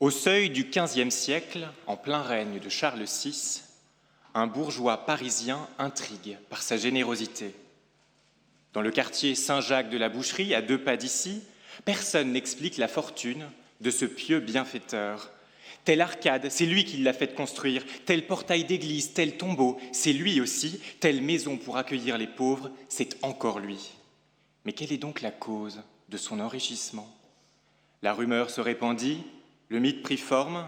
Au seuil du XVe siècle, en plein règne de Charles VI, un bourgeois parisien intrigue par sa générosité. Dans le quartier Saint-Jacques de la Boucherie, à 2 pas d'ici, personne n'explique la fortune de ce pieux bienfaiteur. Telle arcade, c'est lui qui l'a fait construire, tel portail d'église, tel tombeau, c'est lui aussi, telle maison pour accueillir les pauvres, c'est encore lui. Mais quelle est donc la cause de son enrichissement? La rumeur se répandit, le mythe prit forme,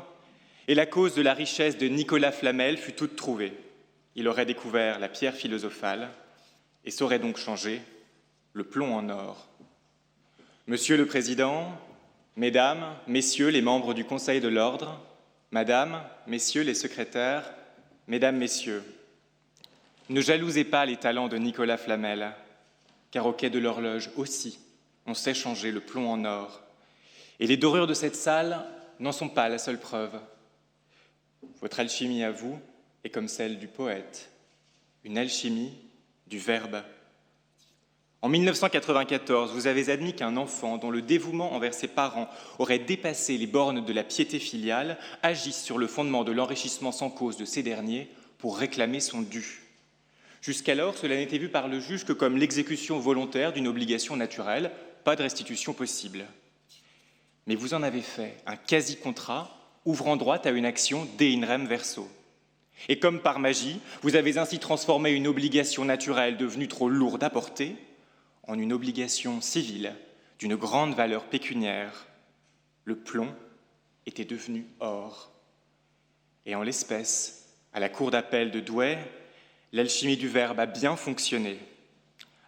et la cause de la richesse de Nicolas Flamel fut toute trouvée. Il aurait découvert la pierre philosophale et saurait donc changer le plomb en or. Monsieur le Président, Mesdames, Messieurs les membres du Conseil de l'Ordre, Madame, Messieurs les secrétaires, Mesdames, Messieurs, ne jalousez pas les talents de Nicolas Flamel, car au quai de l'horloge aussi, on sait changer le plomb en or. Et les dorures de cette salle n'en sont pas la seule preuve. Votre alchimie à vous est comme celle du poète, une alchimie du verbe. En 1994, vous avez admis qu'un enfant dont le dévouement envers ses parents aurait dépassé les bornes de la piété filiale agisse sur le fondement de l'enrichissement sans cause de ces derniers pour réclamer son dû. Jusqu'alors, cela n'était vu par le juge que comme l'exécution volontaire d'une obligation naturelle, pas de restitution possible. Mais vous en avez fait un quasi-contrat ouvrant droit à une action de in rem verso. Et comme par magie, vous avez ainsi transformé une obligation naturelle devenue trop lourde à porter en une obligation civile d'une grande valeur pécuniaire. Le plomb était devenu or. Et en l'espèce, à la cour d'appel de Douai, l'alchimie du verbe a bien fonctionné.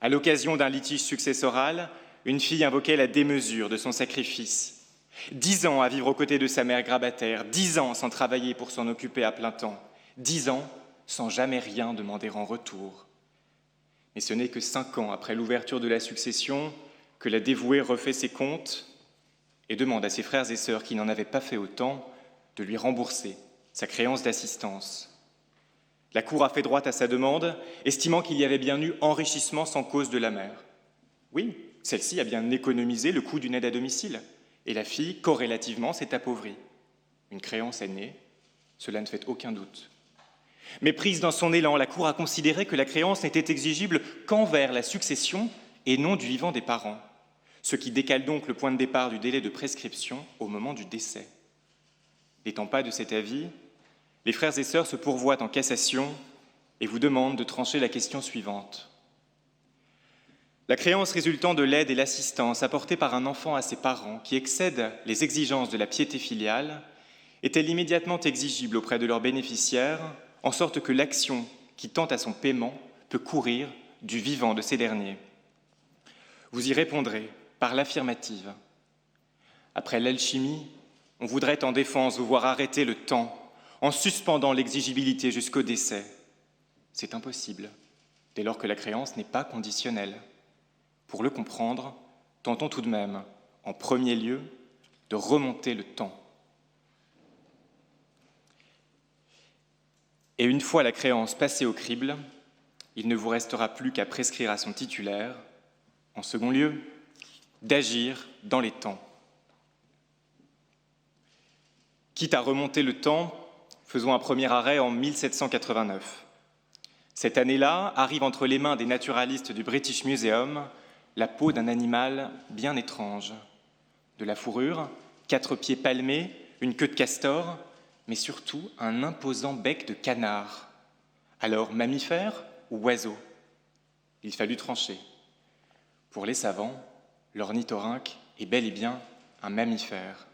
À l'occasion d'un litige successoral, une fille invoquait la démesure de son sacrifice. 10 ans à vivre aux côtés de sa mère grabataire, 10 ans sans travailler pour s'en occuper à plein temps, 10 ans sans jamais rien demander en retour. Mais ce n'est que 5 ans après l'ouverture de la succession que la dévouée refait ses comptes et demande à ses frères et sœurs qui n'en avaient pas fait autant de lui rembourser sa créance d'assistance. La Cour a fait droit à sa demande, estimant qu'il y avait bien eu enrichissement sans cause de la mère. Oui, celle-ci a bien économisé le coût d'une aide à domicile, et la fille, corrélativement, s'est appauvrie. Une créance est née, cela ne fait aucun doute. Mais prise dans son élan, la Cour a considéré que la créance n'était exigible qu'envers la succession et non du vivant des parents, ce qui décale donc le point de départ du délai de prescription au moment du décès. N'étant pas de cet avis, les frères et sœurs se pourvoient en cassation et vous demandent de trancher la question suivante. La créance résultant de l'aide et l'assistance apportée par un enfant à ses parents qui excède les exigences de la piété filiale est-elle immédiatement exigible auprès de leurs bénéficiaires, en sorte que l'action qui tend à son paiement peut courir du vivant de ces derniers? Vous y répondrez par l'affirmative. Après l'alchimie, on voudrait en défense vous voir arrêter le temps en suspendant l'exigibilité jusqu'au décès. C'est impossible, dès lors que la créance n'est pas conditionnelle. Pour le comprendre, tentons tout de même, en premier lieu, de remonter le temps. Et une fois la créance passée au crible, il ne vous restera plus qu'à prescrire à son titulaire, en second lieu, d'agir dans les temps. Quitte à remonter le temps, faisons un premier arrêt en 1789. Cette année-là arrive entre les mains des naturalistes du British Museum la peau d'un animal bien étrange. De la fourrure, 4 pieds palmés, une queue de castor, mais surtout un imposant bec de canard. Alors, mammifère ou oiseau? Il fallut trancher. Pour les savants, l'ornithorynque est bel et bien un mammifère.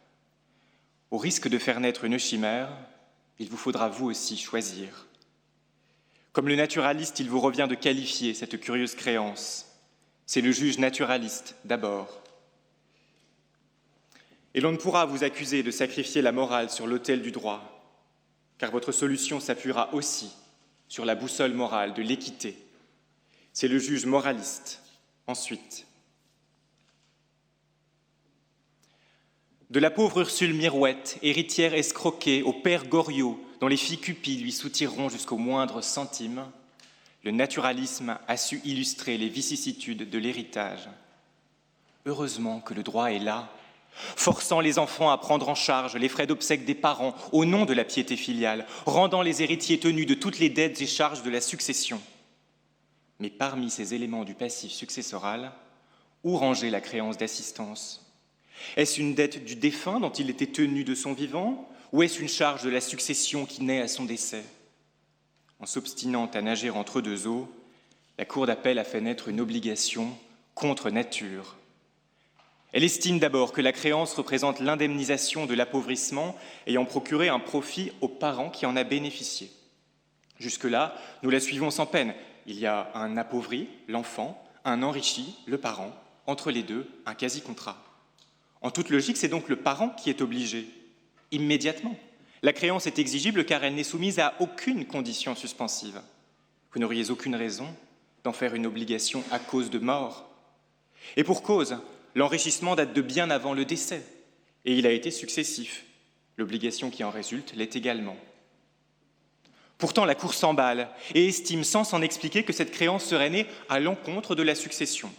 Au risque de faire naître une chimère, il vous faudra vous aussi choisir. Comme le naturaliste, il vous revient de qualifier cette curieuse créance. C'est le juge naturaliste, d'abord. Et l'on ne pourra vous accuser de sacrifier la morale sur l'autel du droit, car votre solution s'appuiera aussi sur la boussole morale de l'équité. C'est le juge moraliste, ensuite. De la pauvre Ursule Mirouette, héritière escroquée au père Goriot, dont les filles cupides lui soutireront jusqu'au moindre centime, le naturalisme a su illustrer les vicissitudes de l'héritage. Heureusement que le droit est là, forçant les enfants à prendre en charge les frais d'obsèques des parents au nom de la piété filiale, rendant les héritiers tenus de toutes les dettes et charges de la succession. Mais parmi ces éléments du passif successoral, où ranger la créance d'assistance? Est-ce une dette du défunt dont il était tenu de son vivant, ou est-ce une charge de la succession qui naît à son décès? En s'obstinant à nager entre deux eaux, la Cour d'appel a fait naître une obligation contre nature. Elle estime d'abord que la créance représente l'indemnisation de l'appauvrissement ayant procuré un profit aux parents qui en a bénéficié. Jusque-là, nous la suivons sans peine. Il y a un appauvri, l'enfant, un enrichi, le parent, entre les deux, un quasi-contrat. En toute logique, c'est donc le parent qui est obligé, immédiatement. La créance est exigible car elle n'est soumise à aucune condition suspensive. Vous n'auriez aucune raison d'en faire une obligation à cause de mort. Et pour cause, l'enrichissement date de bien avant le décès, et il a été successif. L'obligation qui en résulte l'est également. Pourtant, la Cour s'emballe et estime sans s'en expliquer que cette créance serait née à l'encontre de la succession.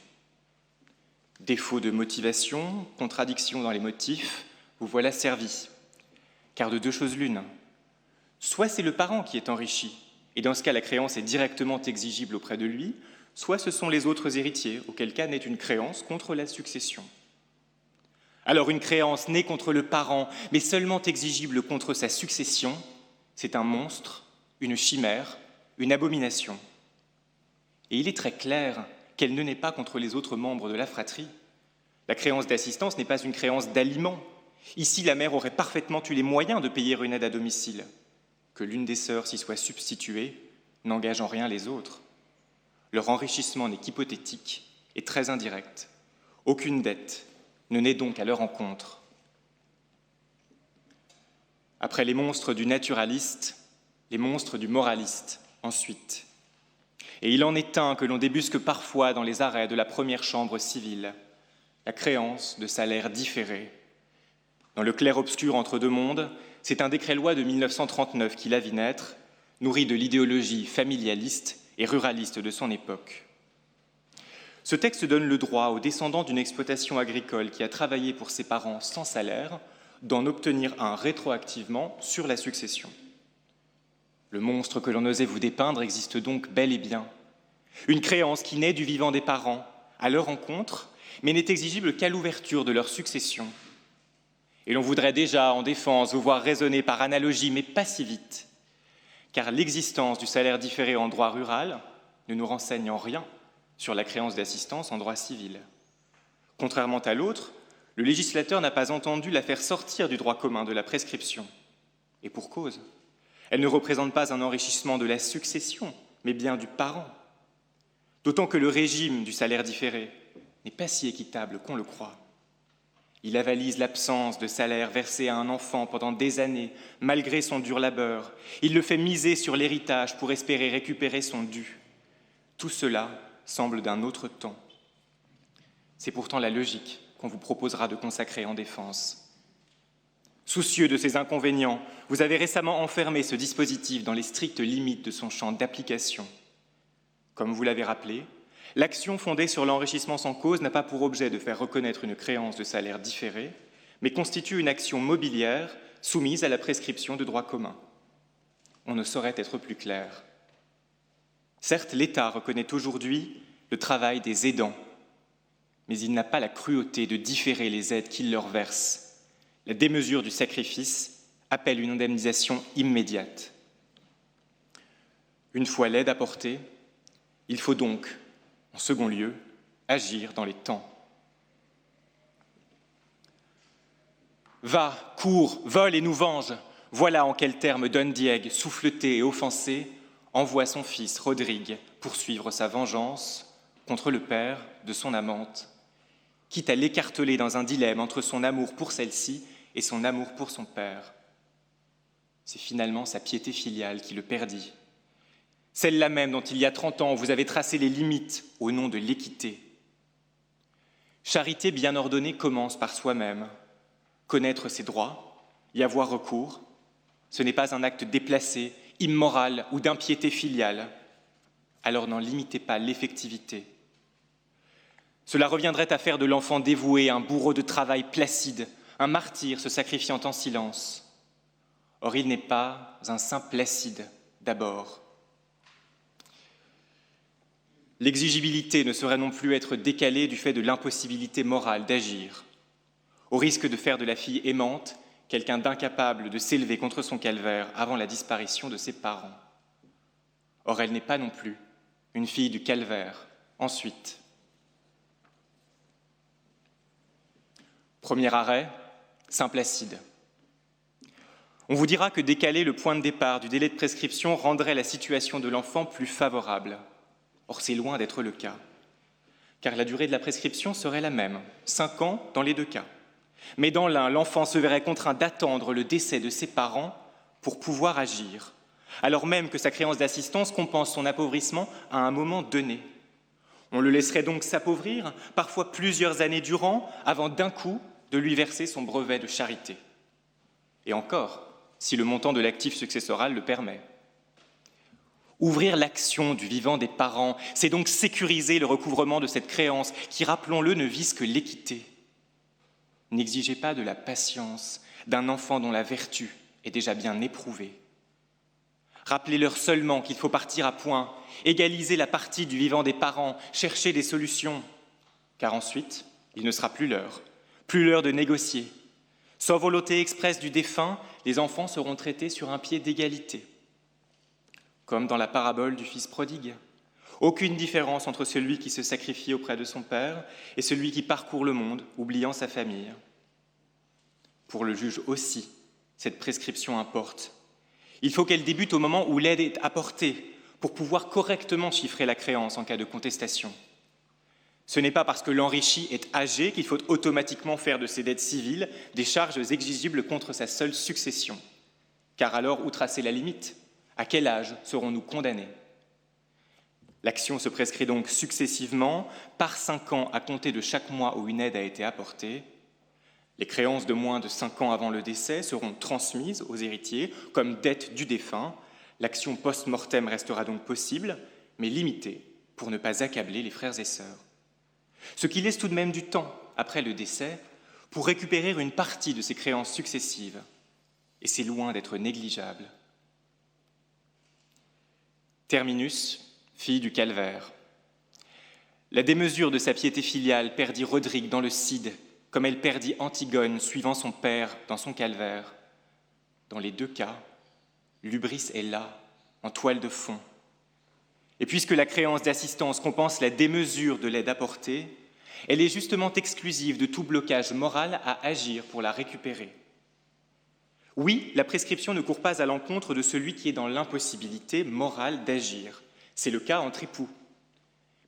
Défaut de motivation, contradiction dans les motifs, vous voilà servi. Car de deux choses l'une. Soit c'est le parent qui est enrichi, et dans ce cas la créance est directement exigible auprès de lui, soit ce sont les autres héritiers, auquel cas naît une créance contre la succession. Alors une créance née contre le parent, mais seulement exigible contre sa succession, c'est un monstre, une chimère, une abomination. Et il est très clair qu'elle ne naît pas contre les autres membres de la fratrie. La créance d'assistance n'est pas une créance d'aliment. Ici, la mère aurait parfaitement eu les moyens de payer une aide à domicile. Que l'une des sœurs s'y soit substituée n'engage en rien les autres. Leur enrichissement n'est qu'hypothétique et très indirect. Aucune dette ne naît donc à leur encontre. Après les monstres du naturaliste, les monstres du moraliste, ensuite. Et il en est un que l'on débusque parfois dans les arrêts de la première chambre civile, la créance de salaire différé. Dans le clair-obscur entre deux mondes, c'est un décret-loi de 1939 qui la vit naître, nourri de l'idéologie familialiste et ruraliste de son époque. Ce texte donne le droit aux descendants d'une exploitation agricole qui a travaillé pour ses parents sans salaire d'en obtenir un rétroactivement sur la succession. Le monstre que l'on osait vous dépeindre existe donc bel et bien. Une créance qui naît du vivant des parents, à leur encontre, mais n'est exigible qu'à l'ouverture de leur succession. Et l'on voudrait déjà, en défense, vous voir raisonner par analogie, mais pas si vite, car l'existence du salaire différé en droit rural ne nous renseigne en rien sur la créance d'assistance en droit civil. Contrairement à l'autre, le législateur n'a pas entendu la faire sortir du droit commun de la prescription. Et pour cause. Elle ne représente pas un enrichissement de la succession, mais bien du parent. D'autant que le régime du salaire différé n'est pas si équitable qu'on le croit. Il avalise l'absence de salaire versé à un enfant pendant des années, malgré son dur labeur. Il le fait miser sur l'héritage pour espérer récupérer son dû. Tout cela semble d'un autre temps. C'est pourtant la logique qu'on vous proposera de consacrer en défense. Soucieux de ces inconvénients, vous avez récemment enfermé ce dispositif dans les strictes limites de son champ d'application. Comme vous l'avez rappelé, l'action fondée sur l'enrichissement sans cause n'a pas pour objet de faire reconnaître une créance de salaire différé, mais constitue une action mobilière soumise à la prescription de droit commun. On ne saurait être plus clair. Certes, l'État reconnaît aujourd'hui le travail des aidants, mais il n'a pas la cruauté de différer les aides qu'il leur verse. La démesure du sacrifice appelle une indemnisation immédiate. Une fois l'aide apportée, il faut donc, en second lieu, agir dans les temps. Va, cours, vole et nous venge. Voilà en quels termes Don Diego, souffleté et offensé, envoie son fils Rodrigue poursuivre sa vengeance contre le père de son amante, quitte à l'écarteler dans un dilemme entre son amour pour celle-ci et son amour pour son père. C'est finalement sa piété filiale qui le perdit. Celle-là même dont il y a 30 ans, vous avez tracé les limites au nom de l'équité. Charité bien ordonnée commence par soi-même. Connaître ses droits, y avoir recours, ce n'est pas un acte déplacé, immoral ou d'impiété filiale. Alors n'en limitez pas l'effectivité. Cela reviendrait à faire de l'enfant dévoué un bourreau de travail placide, un martyr se sacrifiant en silence. Or, il n'est pas un saint placide, d'abord. L'exigibilité ne saurait non plus être décalée du fait de l'impossibilité morale d'agir, au risque de faire de la fille aimante quelqu'un d'incapable de s'élever contre son calvaire avant la disparition de ses parents. Or, elle n'est pas non plus une fille du calvaire, ensuite. Premier arrêt, Saint Placide. On vous dira que décaler le point de départ du délai de prescription rendrait la situation de l'enfant plus favorable. Or, c'est loin d'être le cas, car la durée de la prescription serait la même, 5 ans dans les 2 cas. Mais dans l'un, l'enfant se verrait contraint d'attendre le décès de ses parents pour pouvoir agir, alors même que sa créance d'assistance compense son appauvrissement à un moment donné. On le laisserait donc s'appauvrir, parfois plusieurs années durant, avant d'un coup de lui verser son brevet de charité. Et encore, si le montant de l'actif successoral le permet. Ouvrir l'action du vivant des parents, c'est donc sécuriser le recouvrement de cette créance qui, rappelons-le, ne vise que l'équité. N'exigez pas de la patience d'un enfant dont la vertu est déjà bien éprouvée. Rappelez-leur seulement qu'il faut partir à point, égaliser la partie du vivant des parents, chercher des solutions, car ensuite, il ne sera plus l'heure de négocier. Sans volonté expresse du défunt, les enfants seront traités sur un pied d'égalité. Comme dans la parabole du fils prodigue. Aucune différence entre celui qui se sacrifie auprès de son père et celui qui parcourt le monde, oubliant sa famille. Pour le juge aussi, cette prescription importe. Il faut qu'elle débute au moment où l'aide est apportée, pour pouvoir correctement chiffrer la créance en cas de contestation. Ce n'est pas parce que l'enrichi est âgé qu'il faut automatiquement faire de ses dettes civiles des charges exigibles contre sa seule succession. Car alors, où tracer la limite ? À quel âge serons-nous condamnés ? L'action se prescrit donc successivement, par 5 ans à compter de chaque mois où une aide a été apportée. Les créances de moins de 5 ans avant le décès seront transmises aux héritiers comme dette du défunt. L'action post-mortem restera donc possible, mais limitée pour ne pas accabler les frères et sœurs. Ce qui laisse tout de même du temps, après le décès, pour récupérer une partie de ces créances successives. Et c'est loin d'être négligeable. Terminus, fille du calvaire. La démesure de sa piété filiale perdit Rodrigue dans le Cide, comme elle perdit Antigone suivant son père dans son calvaire. Dans les 2 cas, l'hubris est là, en toile de fond. Et puisque la créance d'assistance compense la démesure de l'aide apportée, elle est justement exclusive de tout blocage moral à agir pour la récupérer. Oui, la prescription ne court pas à l'encontre de celui qui est dans l'impossibilité morale d'agir. C'est le cas entre époux.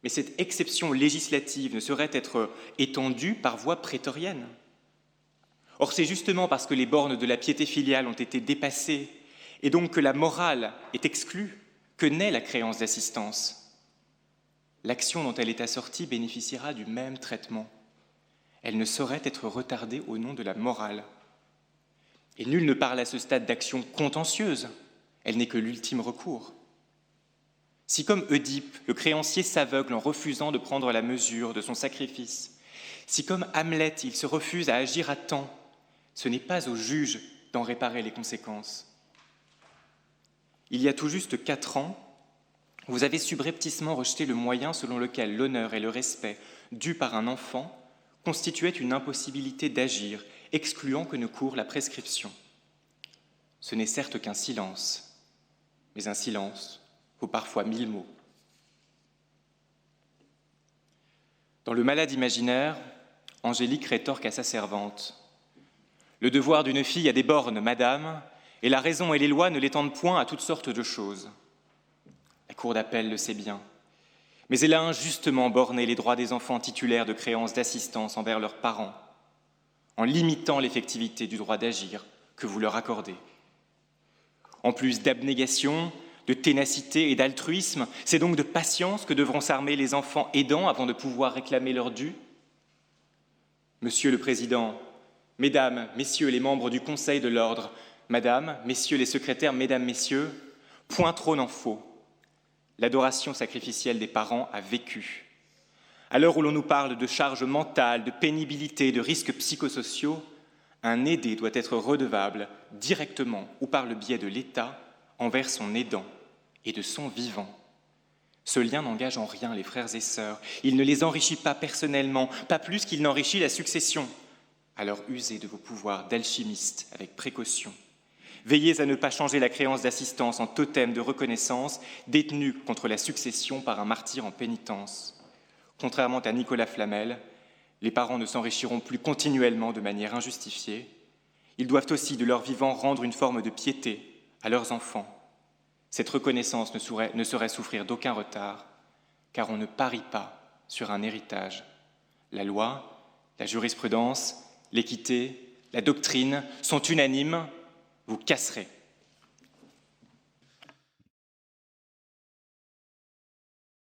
Mais cette exception législative ne saurait être étendue par voie prétorienne. Or, c'est justement parce que les bornes de la piété filiale ont été dépassées et donc que la morale est exclue que naît la créance d'assistance. L'action dont elle est assortie bénéficiera du même traitement. Elle ne saurait être retardée au nom de la morale. Et nul ne parle à ce stade d'action contentieuse, elle n'est que l'ultime recours. Si comme Oedipe, le créancier s'aveugle en refusant de prendre la mesure de son sacrifice, si comme Hamlet, il se refuse à agir à temps, ce n'est pas au juge d'en réparer les conséquences. Il y a tout juste 4 ans, vous avez subrepticement rejeté le moyen selon lequel l'honneur et le respect dus par un enfant constituaient une impossibilité d'agir, excluant que ne court la prescription. Ce n'est certes qu'un silence, mais un silence vaut parfois 1000 mots. Dans le Malade imaginaire, Angélique rétorque à sa servante « Le devoir d'une fille a des bornes, madame, et la raison et les lois ne l'étendent point à toutes sortes de choses. » La cour d'appel le sait bien, mais elle a injustement borné les droits des enfants titulaires de créances d'assistance envers leurs parents, en limitant l'effectivité du droit d'agir que vous leur accordez. En plus d'abnégation, de ténacité et d'altruisme, c'est donc de patience que devront s'armer les enfants aidants avant de pouvoir réclamer leur dû. Monsieur le Président, Mesdames, Messieurs les membres du Conseil de l'Ordre, Madame, Messieurs les secrétaires, Mesdames, Messieurs, point trop n'en faut. L'adoration sacrificielle des parents a vécu. À l'heure où l'on nous parle de charges mentales, de pénibilité, de risques psychosociaux, un aidé doit être redevable directement ou par le biais de l'État envers son aidant et de son vivant. Ce lien n'engage en rien les frères et sœurs. Il ne les enrichit pas personnellement, pas plus qu'il n'enrichit la succession. Alors usez de vos pouvoirs d'alchimiste avec précaution. Veillez à ne pas changer la créance d'assistance en totem de reconnaissance détenue contre la succession par un martyr en pénitence. Contrairement à Nicolas Flamel, les parents ne s'enrichiront plus continuellement de manière injustifiée. Ils doivent aussi, de leur vivant, rendre une forme de piété à leurs enfants. Cette reconnaissance ne saurait souffrir d'aucun retard, car on ne parie pas sur un héritage. La loi, la jurisprudence, l'équité, la doctrine sont unanimes, vous casserez